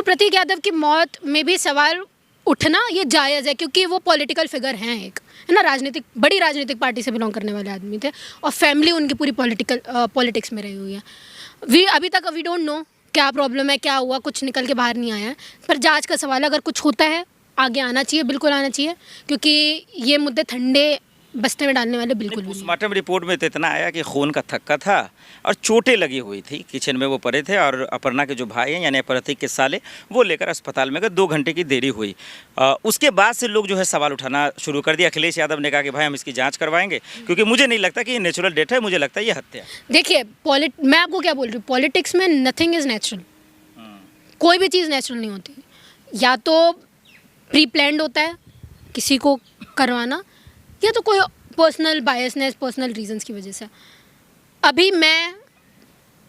प्रतीक यादव की मौत में भी सवाल उठना ये जायज़ है, क्योंकि वो पॉलिटिकल फिगर हैं, एक है ना, बड़ी राजनीतिक पार्टी से बिलोंग करने वाले आदमी थे और फैमिली उनकी पूरी पॉलिटिक्स में रही हुई है। अभी तक वी डोंट नो क्या प्रॉब्लम है, क्या हुआ, कुछ निकल के बाहर नहीं आया है। पर जांच का सवाल है, अगर कुछ होता है आगे आना चाहिए, बिल्कुल आना चाहिए, क्योंकि ये मुद्दे ठंडे बस्ते में डालने वाले बिल्कुल भी नहीं। पोस्टमार्टम रिपोर्ट में तो इतना आया कि खून का थक्का था और चोटें लगी हुई थी, किचन में वो पड़े थे और अपर्णा के जो भाई हैं यानी प्रतीक के साले वो लेकर अस्पताल में गए। 2 घंटे की देरी हुई। उसके बाद से लोग जो है सवाल उठाना शुरू कर दिया। अखिलेश यादव ने कहा कि भाई हम इसकी जांच करवाएंगे, क्योंकि मुझे नहीं लगता कि ये नेचुरल डेथ है, मुझे लगता है ये हत्या है। देखिए, मैं आपको क्या बोल रही हूँ, पॉलिटिक्स में नथिंग इज़ नेचुरल। कोई भी चीज़ नेचुरल नहीं होती, या तो प्री प्लान्ड होता है किसी को करवाना, या तो कोई पर्सनल बायसनेस, पर्सनल रीजंस की वजह से। अभी मैं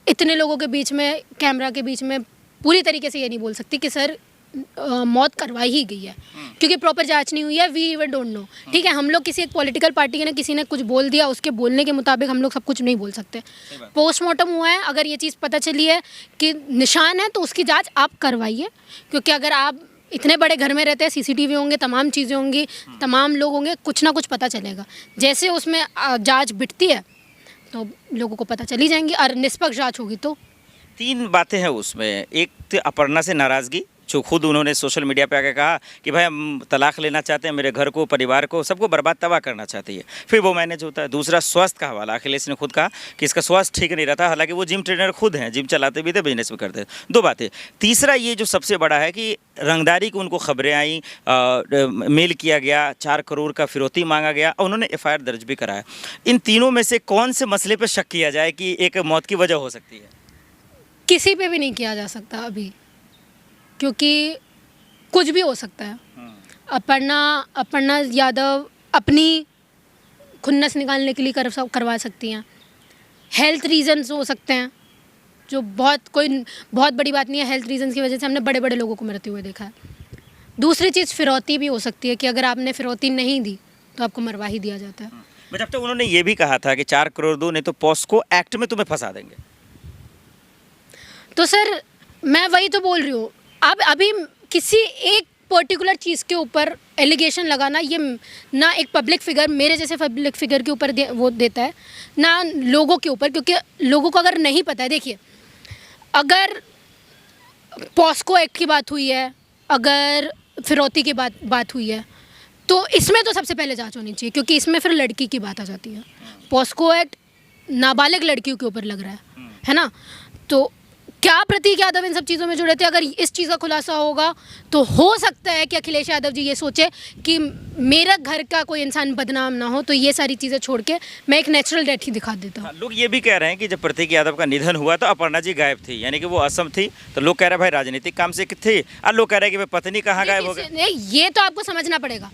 इतने लोगों के बीच में, कैमरा के बीच में पूरी तरीके से ये नहीं बोल सकती कि सर मौत करवाई ही गई है, क्योंकि प्रॉपर जांच नहीं हुई है। We even don't know. ठीक है, हम लोग किसी एक पॉलिटिकल पार्टी के ने किसी ने कुछ बोल दिया, उसके बोलने के मुताबिक हम लोग सब कुछ नहीं बोल सकते। पोस्टमार्टम हुआ है, अगर ये चीज़ पता चली है कि निशान है तो उसकी जाँच आप करवाइए, क्योंकि अगर आप इतने बड़े घर में रहते हैं, सीसीटीवी होंगे, तमाम चीज़ें होंगी, तमाम लोग होंगे, कुछ ना कुछ पता चलेगा। जैसे उसमें जांच बिटती है तो लोगों को पता चली जाएंगी, और निष्पक्ष जांच होगी तो। 3 बातें हैं उसमें। एक तो अपर्णा से नाराज़गी, जो खुद उन्होंने सोशल मीडिया पे आके कहा कि भाई हम तलाक लेना चाहते हैं, मेरे घर को, परिवार को, सबको बर्बाद तबाह करना चाहती है, फिर वो मैनेज होता है। दूसरा स्वास्थ्य का हवाला, अखिलेश ने खुद कहा कि इसका स्वास्थ्य ठीक नहीं रहता, हालांकि वो जिम ट्रेनर खुद हैं, जिम चलाते भी थे, बिजनेस भी करते थे। 2 बातें। तीसरा ये जो सबसे बड़ा है कि रंगदारी की उनको खबरें आई, मेल किया गया, 4 करोड़ का फिरौती मांगा गया और उन्होंने FIR दर्ज भी कराया। इन तीनों में से कौन से मसले पर शक किया जाए कि एक मौत की वजह हो सकती है? किसी पे भी नहीं किया जा सकता अभी, क्योंकि कुछ भी हो सकता है। अपर्णा यादव अपनी खुन्नस निकालने के लिए करवा सकती हैं, हेल्थ रीजंस हो सकते हैं, जो बहुत बड़ी बात नहीं है। हेल्थ रीजंस की वजह से हमने बड़े बड़े लोगों को मरते हुए देखा है। दूसरी चीज़ फिरौती भी हो सकती है कि अगर आपने फिरौती नहीं दी तो आपको मरवा ही दिया जाता है। जब तक उन्होंने ये भी कहा था कि 4 करोड़ दो, नहीं तो पॉस्को एक्ट में तुम्हें फंसा देंगे। तो सर मैं वही तो बोल रही हूँ, अब अभी किसी एक पर्टिकुलर चीज़ के ऊपर एलिगेशन लगाना, ये ना एक पब्लिक फिगर, मेरे जैसे पब्लिक फिगर के ऊपर वो देता है, ना लोगों के ऊपर, क्योंकि लोगों को अगर नहीं पता है। देखिए, अगर पॉस्को एक्ट की बात हुई है, अगर फिरौती की बात हुई है, तो इसमें तो सबसे पहले जांच होनी चाहिए, क्योंकि इसमें फिर लड़की की बात आ जाती है। पॉस्को एक्ट नाबालिग लड़कियों के ऊपर लग रहा है ना। तो क्या प्रतीक यादव इन सब चीज़ों में जुड़े थे? अगर इस चीज़ का खुलासा होगा तो हो सकता है कि अखिलेश यादव जी ये सोचे कि मेरा घर का कोई इंसान बदनाम ना हो, तो ये सारी चीज़ें छोड़ के मैं एक नेचुरल डेथ ही दिखा देता हूँ। लोग ये भी कह रहे हैं कि जब प्रतीक यादव का निधन हुआ तो अपर्णा जी गायब थी, यानी कि वो असम थी, तो लोग कह रहे हैं भाई राजनीतिक काम से थी, और लोग कह रहे हैं कि भाई पत्नी कहाँ गायब हो गई। ये तो आपको समझना पड़ेगा।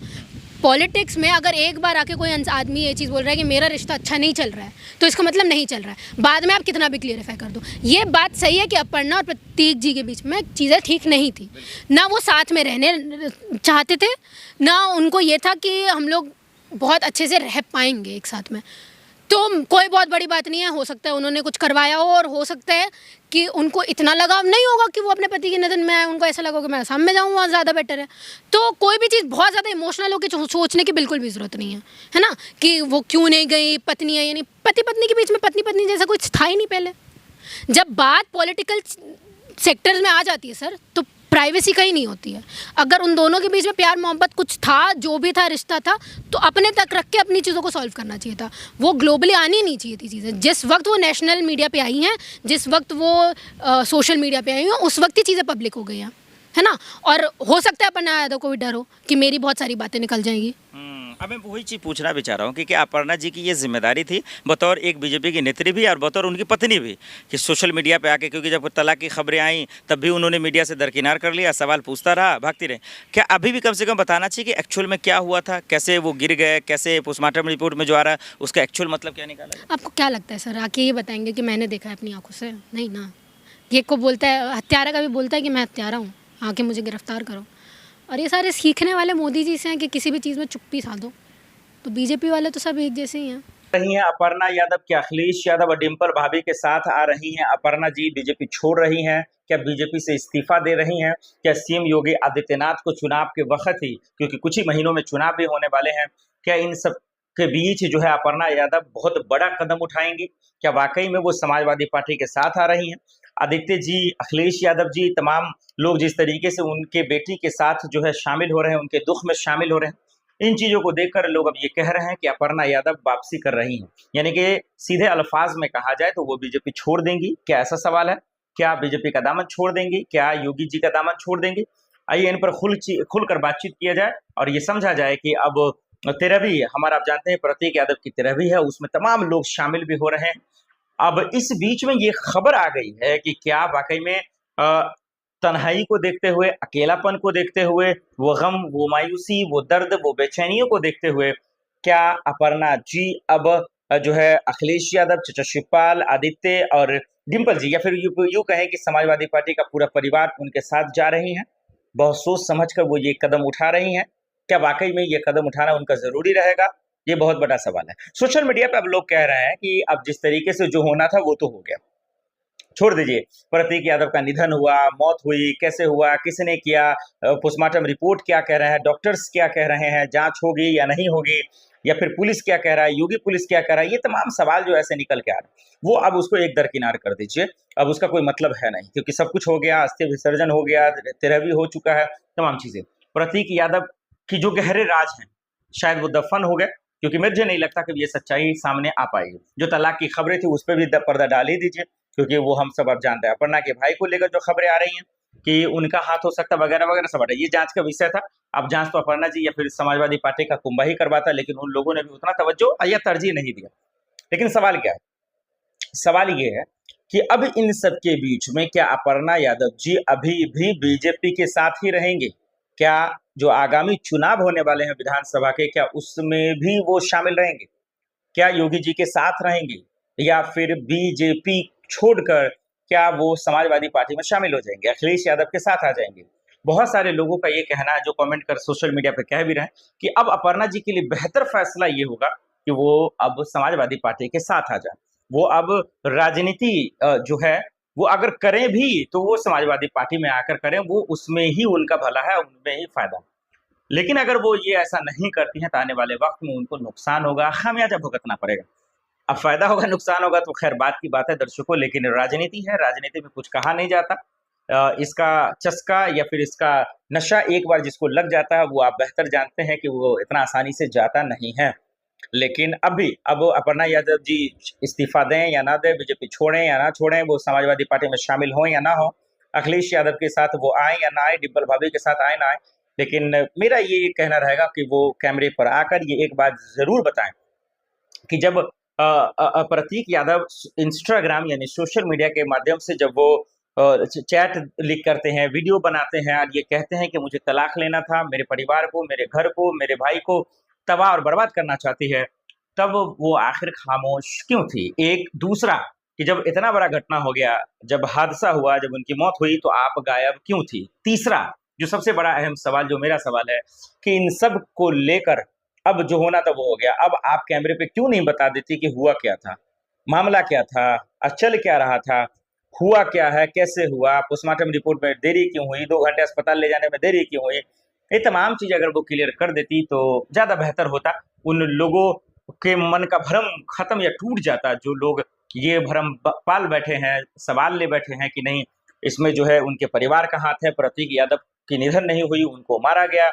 पॉलिटिक्स में अगर एक बार आके कोई आदमी ये चीज़ बोल रहा है कि मेरा रिश्ता अच्छा नहीं चल रहा है, तो इसका मतलब नहीं चल रहा है। बाद में आप कितना भी क्लियरिफाई कर दो, ये बात सही है कि अपर्णा और प्रतीक जी के बीच में चीज़ें ठीक नहीं थी। ना वो साथ में रहने चाहते थे, ना उनको ये था कि हम लोग बहुत अच्छे से रह पाएंगे एक साथ में। तो कोई बहुत बड़ी बात नहीं है, हो सकता है उन्होंने कुछ करवाया हो, और हो सकता है कि उनको इतना लगाव नहीं होगा कि वो अपने पति के निधन में आए, उनको ऐसा लगा कि मैं सामने जाऊँ, वहाँ ज़्यादा बेटर है। तो कोई भी चीज़ बहुत ज़्यादा इमोशनल होकर सोचने की बिल्कुल भी ज़रूरत नहीं है ना, कि वो क्यों नहीं गई, पत्नी है, यानी पति पत्नी के बीच में पत्नी पत्नी जैसा कुछ था ही नहीं पहले। जब बात पॉलिटिकल सेक्टर्स में आ जाती है सर, तो प्राइवेसी कहीं नहीं होती है। अगर उन दोनों के बीच में प्यार मोहब्बत कुछ था, जो भी था, रिश्ता था, तो अपने तक रख के अपनी चीज़ों को सॉल्व करना चाहिए था। वो ग्लोबली आनी नहीं चाहिए थी चीज़ें। जिस वक्त वो नेशनल मीडिया पे आई हैं, जिस वक्त वो सोशल मीडिया पे आई हैं, उस वक्त ही चीज़ें पब्लिक हो गई हैं, है ना। और हो सकता है अपर्णा यादव को भी डर हो कि मेरी बहुत सारी बातें निकल जाएंगी। अब मैं वही चीज़ पूछना भी चाह रहा हूँ कि क्या अपर्णा जी की ये जिम्मेदारी थी बतौर एक बीजेपी की नेत्री भी और बतौर उनकी पत्नी भी, कि सोशल मीडिया पे आके, क्योंकि जब तलाक की खबरें आई तब भी उन्होंने मीडिया से दरकिनार कर लिया, सवाल पूछता रहा, भागती रहे। क्या अभी भी कम से कम बताना चाहिए कि एक्चुअल में क्या हुआ था, कैसे वो गिर गए, कैसे पोस्टमार्टम रिपोर्ट में जो आ रहा है उसका एक्चुअल मतलब क्या निकाला गया? आपको क्या लगता है सर, आके ये बताएंगे कि मैंने देखा है अपनी आंखों से? नहीं ना। ये को बोलता है, हत्यारा का भी बोलता है कि मैं हत्यारा हूँ, आके मुझे गिरफ्तार करो। और ये सारे सीखने वाले मोदी जी से हैं कि किसी भी चीज़ में चुप्पी साधो। तो बीजेपी वाले तो सब एक जैसे ही हैं। रही हैं अपर्णा यादव, क्या अखिलेश यादव और डिंपल भाभी के साथ आ रही हैं अपर्णा जी? बीजेपी छोड़ रही हैं? क्या बीजेपी से इस्तीफा दे रही हैं? क्या सीएम योगी आदित्यनाथ को चुनाव के वक्त ही, क्योंकि कुछ ही महीनों में चुनाव भी होने वाले हैं, क्या इन सब के बीच जो है अपर्णा यादव बहुत बड़ा कदम उठाएंगी? क्या वाकई में वो समाजवादी पार्टी के साथ आ रही हैं? आदित्य जी, अखिलेश यादव जी, तमाम लोग जिस तरीके से उनके बेटी के साथ जो है शामिल हो रहे हैं, उनके दुख में शामिल हो रहे हैं, इन चीजों को देखकर लोग अब ये कह रहे हैं कि अपर्णा यादव वापसी कर रही हैं, यानी कि सीधे अल्फाज में कहा जाए तो वो बीजेपी छोड़ देंगी। क्या ऐसा सवाल है? क्या बीजेपी का दामन छोड़ देंगी? क्या योगी जी का दामन छोड़ देंगी? आइए इन पर खुलकर बातचीत किया जाए और ये समझा जाए कि अब 13वीं, हमारा आप जानते हैं प्रतीक यादव की 13वीं है, उसमें तमाम लोग शामिल भी हो रहे हैं। अब इस बीच में ये खबर आ गई है कि क्या वाकई में तन्हाई को देखते हुए, अकेलापन को देखते हुए, वो गम, वो मायूसी, वो दर्द, वो बेचैनियों को देखते हुए, क्या अपर्णा जी अब जो है अखिलेश यादव, चचा शिवपाल, आदित्य और डिंपल जी, या फिर यूं कहें कि समाजवादी पार्टी का पूरा परिवार उनके साथ जा रही हैं? बहुत सोच समझकर वो ये कदम उठा रही हैं। क्या वाकई में ये कदम उठाना उनका जरूरी रहेगा? ये बहुत बड़ा सवाल है। सोशल मीडिया पे अब लोग कह रहे हैं कि अब जिस तरीके से जो होना था वो तो हो गया, छोड़ दीजिए। प्रतीक यादव का निधन हुआ, मौत हुई, कैसे हुआ, किसने किया, पोस्टमार्टम रिपोर्ट क्या कह रहा है, डॉक्टर्स क्या कह रहे हैं, जांच होगी या नहीं होगी, या फिर पुलिस क्या कह रहा है, योगी पुलिस क्या कह रहा है, ये तमाम सवाल जो ऐसे निकल के आ रहे हैं, वो अब उसको एक दरकिनार कर दीजिए। अब उसका कोई मतलब है नहीं, क्योंकि सब कुछ हो गया, अस्थि विसर्जन हो गया, 13वीं हो चुका है, तमाम चीजें। प्रतीक यादव की जो गहरे राज हैं, शायद वो दफन हो गए, क्योंकि मुझे नहीं लगता कि ये सच्चाई सामने आ पाएगी। जो तलाक की खबरें थी उस पर भी पर्दा डाल ही दीजिए, क्योंकि वो हम सब अब जानते हैं। अपर्णा के भाई को लेकर जो खबरें आ रही हैं कि उनका हाथ हो सकता वगैरह वगैरह, सब हटा, ये जांच का विषय था। अब जांच तो अपर्णा जी या फिर समाजवादी पार्टी का कुंभा ही करवाता, लेकिन उन लोगों ने भी उतना तवज्जो या तरजीह नहीं दिया। लेकिन सवाल क्या है? सवाल ये है कि अब इन सब के बीच में क्या अपर्णा यादव जी अभी भी बीजेपी के साथ ही रहेंगे? क्या जो आगामी चुनाव होने वाले हैं विधानसभा के, क्या उसमें भी वो शामिल रहेंगे? क्या योगी जी के साथ रहेंगे, या फिर बीजेपी छोड़कर क्या वो समाजवादी पार्टी में शामिल हो जाएंगे, अखिलेश यादव के साथ आ जाएंगे? बहुत सारे लोगों का ये कहना है, जो कमेंट कर सोशल मीडिया पे कह भी रहे हैं, कि अब अपर्णा जी के लिए बेहतर फैसला ये होगा कि वो अब समाजवादी पार्टी के साथ आ जाए। वो अब राजनीति जो है वो अगर करें भी तो वो समाजवादी पार्टी में आकर करें, वो उसमें ही उनका भला है, उनमें ही फायदा। लेकिन अगर वो ये ऐसा नहीं करती हैं तो आने वाले वक्त में उनको नुकसान होगा, खामियाजा भुगतना पड़ेगा। अब फायदा होगा, नुकसान होगा तो खैर बात की बात है दर्शकों, लेकिन राजनीति है, राजनीति में कुछ कहा नहीं जाता। इसका चस्का या फिर इसका नशा एक बार जिसको लग जाता है, वो आप बेहतर जानते हैं कि वो इतना आसानी से जाता नहीं है। लेकिन अब अपर्णा यादव जी इस्तीफा दें या ना दें, बीजेपी छोड़ें या ना छोड़ें, वो समाजवादी पार्टी में शामिल हों या ना हो, अखिलेश यादव के साथ वो आए या ना आए, डिंपल भाभी के साथ आए ना आए, लेकिन मेरा ये कहना रहेगा कि वो कैमरे पर आकर ये एक बात जरूर बताएं कि जब प्रतीक यादव इंस्टाग्राम यानी सोशल मीडिया के माध्यम से जब वो चैट लिख करते हैं, वीडियो बनाते हैं और ये कहते हैं कि मुझे तलाक लेना था, मेरे परिवार को, मेरे घर को, मेरे भाई को तबाह और बर्बाद करना चाहती है, तब वो आखिर खामोश क्यों थी? एक दूसरा, कि जब इतना बड़ा घटना हो गया, जब हादसा हुआ, जब उनकी मौत हुई, तो आप गायब क्यों थी? तीसरा, जो सबसे बड़ा अहम सवाल, जो मेरा सवाल है कि इन सब को लेकर अब जो होना था वो हो गया, अब आप कैमरे पे क्यों नहीं बता देती कि हुआ क्या था, मामला क्या था, चल क्या रहा था, हुआ क्या है, कैसे हुआ, पोस्टमार्टम रिपोर्ट में देरी क्यों हुई, 2 घंटे अस्पताल ले जाने में देरी क्यों हुई? ये तमाम चीजें अगर वो क्लियर कर देती तो ज्यादा बेहतर होता। उन लोगों के मन का भ्रम खत्म या टूट जाता, जो लोग ये भ्रम पाल बैठे हैं, सवाल ले बैठे हैं कि नहीं इसमें जो है उनके परिवार का हाथ है, प्रतीक यादव की निधन नहीं हुई, उनको मारा गया,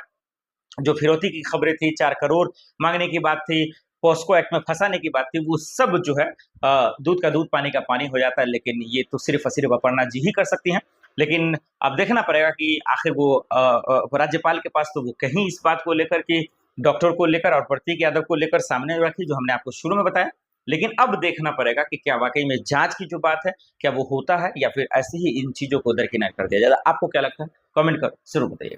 जो फिरौती की खबरें थी, 4 करोड़ मांगने की बात थी, पॉस्को एक्ट में फंसाने की बात थी, वो सब जो है दूध का दूध पानी का पानी हो जाता है। लेकिन ये तो सिर्फ और सिर्फ अपर्णा जी ही कर सकती हैं। लेकिन अब देखना पड़ेगा कि आखिर वो राज्यपाल के पास तो वो कहीं इस बात को लेकर कि डॉक्टर को लेकर और प्रतीक यादव को लेकर सामने रखी, जो हमने आपको शुरू में बताया। लेकिन अब देखना पड़ेगा कि क्या वाकई में जांच की जो बात है क्या वो होता है, या फिर ऐसे ही इन चीजों को दरकिनार कर दिया जाए। आपको क्या लगता है? कमेंट कर जरूर बताइए।